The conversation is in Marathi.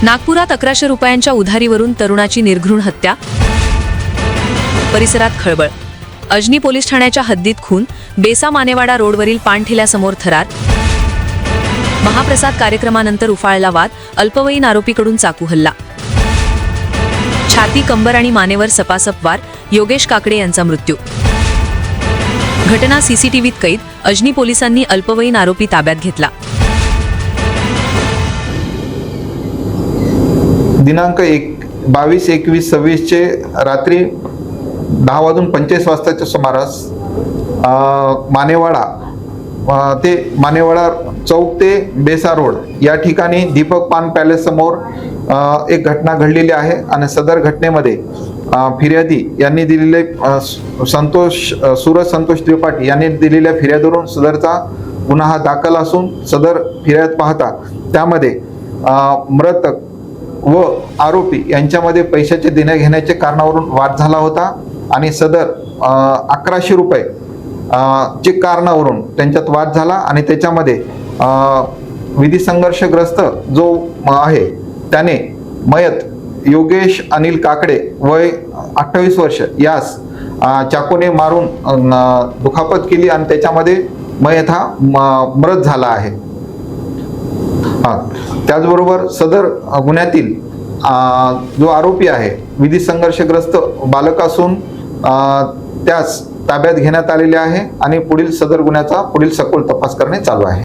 नागपुरात 1100 रुपयांच्या उधारीवरून तरुणाची निर्घृण हत्या, परिसरात खळबळ। अजनी पोलीस ठाण्याच्या हद्दीत खून, बेसा मानेवाडा रोडवरील पानठेल्यासमोर थरार। महाप्रसाद कार्यक्रमानंतर उफाळला वाद, अल्पवयीन आरोपीकडून चाकू हल्ला। छाती, कंबर आणि मानेवर सपासप वार, योगेश काकडे यांचा मृत्यू। घटना सीसीटीव्हीत कैद, अजनी पोलिसांनी अल्पवयीन आरोपी ताब्यात घेतला। दिनांक 22, 21, 26 चे रात्री 10:45 वाजताच्या सुमारास मानेवाडा चौक ते बेसा रोड या ठिकाणी दीपक पान पॅलेस समोर एक घटना घडलेली आहे आणि सदर घटनेमध्ये फिर्यादी यांनी दिलेले सूरज संतोष त्रिपाठी यांनी दिलेल्या फिर्यादीवरून सदरचा गुन्हा हा दाखल असून सदर फिर्याद पाहता त्यामध्ये मृतक व आरोपी यांच्यामध्ये पैशाचे देण्याघेण्याच्या कारणावरून वाद झाला होता आणि सदर 1100 रुपये चे कारणावरून त्यांच्यात वाद झाला आणि त्याच्यामध्ये विधी संघर्षग्रस्त जो आहे त्याने मयत योगेश अनिल काकडे वय 28 वर्ष यास चाकूने मारून दुखापत केली आणि त्याच्यामध्ये मयत हा मृत झाला आहे। त्याचबरोबर सदर गुन्ह्यातील जो आरोपी आहे विधी संघर्षग्रस्त बालक असून त्यास ताब्यात घेण्यात आलेले आहे आणि पुढील सदर गुन्ह्याचा पुढील सखोल तपास करणे चालू आहे।